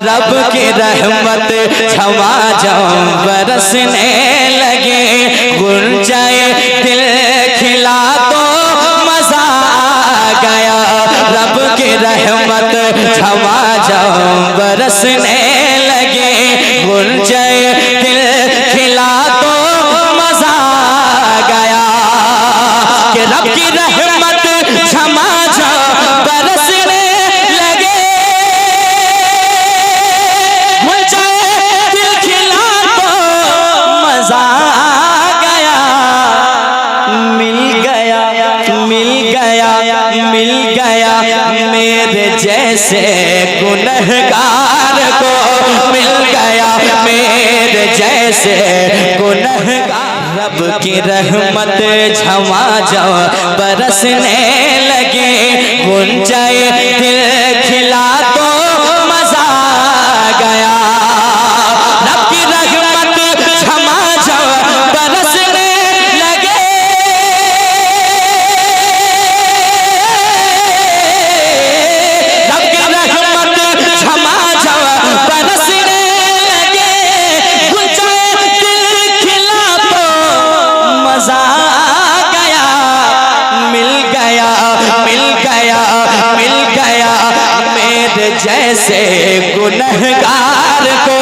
रब की रहमत छवा जाऊं बरसने लगे, गुल जाए दिल खिला तो मजा आ गया। रब की रहमत छवा जाऊं बरसने लगे, गुल जाए दिल खिला तो मजा आ गया। कि रब की रहमत छवा जाऊं बरसने मेरे जैसे गुनहगार को मिल गया, मेरे जैसे गुनहगार। रब की रहमत झमा जाओ बरसने लगे, गुल जाए दिल खिला तो मजा आ गया। रब की रहमत झमा जाओ बरसने लगे, जैसे गुनहगार को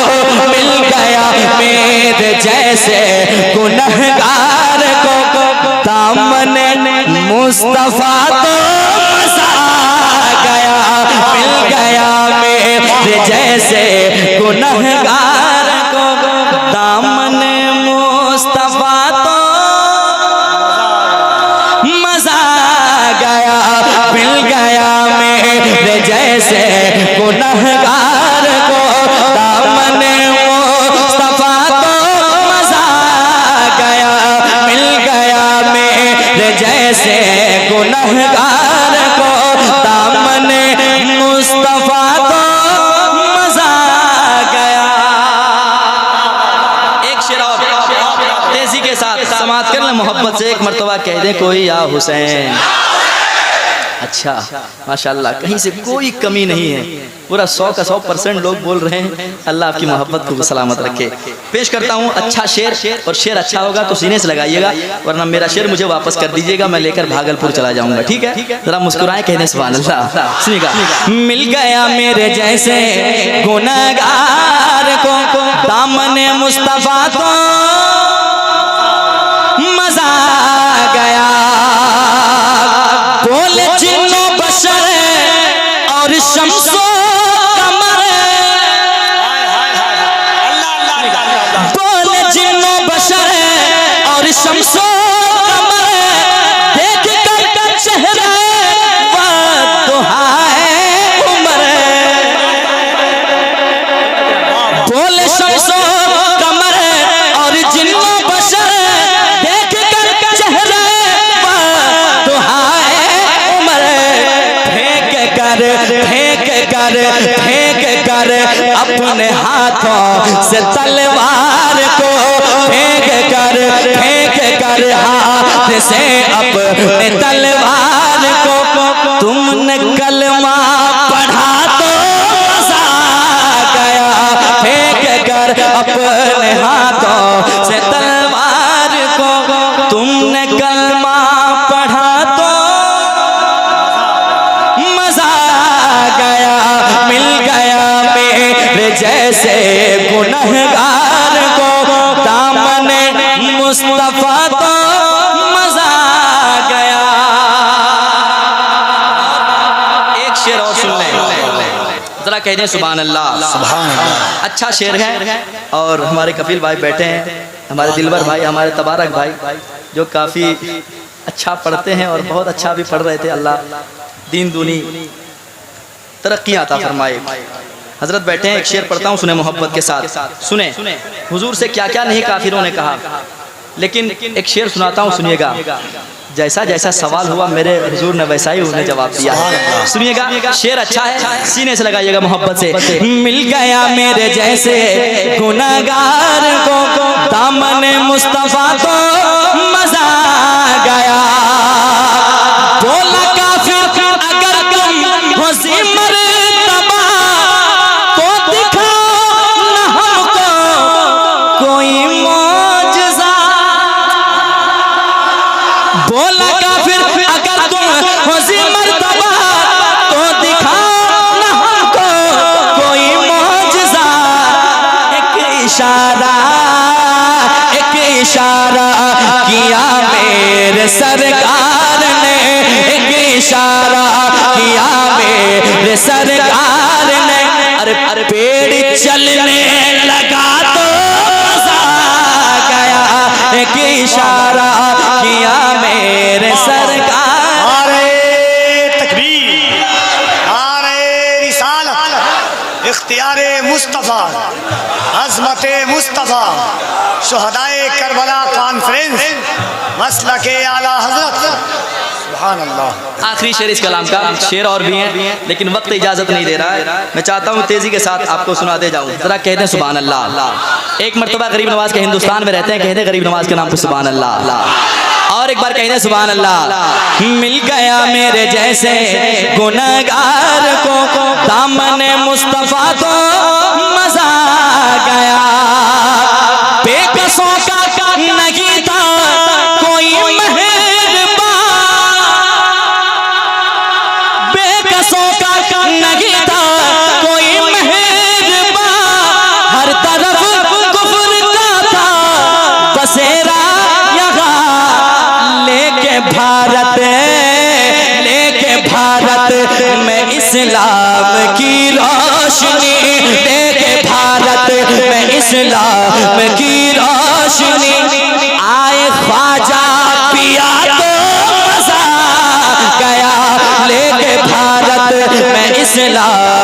मिल गया, मेरे जैसे गुनहगार को दामन मुस्तफा तो मजा आ गया, मिल गया मेरे जैसे गुनहगार को दामन मुस्तफा तो मजा आ गया, मिल गया मेरे जैसे गुनहगार को दामन मुस्तफा तो मजा आ गया, मिल गया मेरे जैसे गुनहगार को दामन मुस्तफा तो मजा आ गया। एक शेर और तेजी के साथ समाप्त कर ले, मोहब्बत से एक मर्तबा कह दे कोई या हुसैन। अच्छा माशाल्लाह, कहीं से कोई कमी नहीं है, पूरा 100 का 100% लोग बोल रहे हैं। अल्लाह आपकी मोहब्बत को सलामत रखे। पेश करता हूँ अच्छा शेर, और शेर अच्छा होगा तो सीने से लगाइएगा, वरना मेरा शेर मुझे वापस कर दीजिएगा, मैं लेकर भागलपुर चला जाऊंगा। ठीक है, जरा मुस्कुराए कहने सुभान अल्लाह। सुनिएगा, मिल गया मेरे जैसे गुनहगार को दामन मुस्तफा तो मजा आ गया। बोले जिन्नो बशर और शम्सो कमर, बोले जिन्नो बशर और शम्सो कमर, देख कर चेहरा दुहाए उमर। बोले शम्सो कमर और जिन्नो बशर, देख कर चेहरा फेंक कर अपने हाथों से तलवार को, फेंक कर हाथ से अपने तलवार को, तुमने कलमा पढ़ा तो मजा आ गया। फेंक कर अपने हाथों से तलवार को, तुमने कलमा पढ़ा तो जैसे गुनहगार को दामन मुस्तफा तो मजा आ गया। एक शेर और सुन लें, जरा कह दें सुभान अल्लाह। सुभान अल्लाह। अच्छा शेर है, और हमारे कपिल भाई बैठे हैं, हमारे दिलबर भाई, हमारे तबारक भाई, जो काफ़ी अच्छा पढ़ते हैं और बहुत अच्छा भी पढ़ रहे थे। अल्लाह दीन दूनी तरक्की अता फरमाए। हजरत बैठे हैं, एक शेर पढ़ता हूँ, सुने मोहब्बत के साथ। सुने हुजूर से क्या क्या नहीं काफिरों ने कहा, लेकिन एक शेर सुनाता हूँ, सुनिएगा। जैसा जैसा सवाल हुआ मेरे हुजूर ने वैसा ही उन्हें जवाब दिया। सुनिएगा, शेर अच्छा है, सीने से लगाइएगा मोहब्बत से। मिल गया मेरे जैसे गुनहगार को दामन मुस्तफा तो मजा आ गया। बोला काफिर अगर तुम हो मर्तबा तो दिखा अरे पेड़ चलने लगा तो मजा गया, एक इशारा किया मेरे सरकार। तकबीर, रिसालत, इख्तियारे मुस्तफ़ा, अज़मते मुस्तफ़ा, शुहदाए करबला कॉन्फ्रेंस, मसलके आला हज़रत। सुभान अल्लाह। आखिरी शेर इस कलाम का, शेर और भी हैं लेकिन वक्त इजाजत नहीं दे रहा है। मैं चाहता हूँ तेजी के साथ आपको सुनाते जाऊँ। जरा कहते हैं सुभान अल्लाह। एक मर्तबा गरीब नवाज के हिंदुस्तान में रहते हैं, कहते हैं गरीब नवाज के नाम पे सुभान अल्लाह। और एक बार कहते हैं सुभान अल्लाह। मिल गया मेरे जैसे गुनहगार को दामन मुस्तफा को मजा गया, बेकसों का नहीं था कोई नहीं था कोई मेहरबान, हर तरफ कुफ्र का था बसेरा यहाँ। लेके भारत में इस्लाम की रोशनी, लेके भारत में इस्लाम की रोशनी। आए ख्वाजा पिया तो मजा गया, लेके भारत में इस्लाम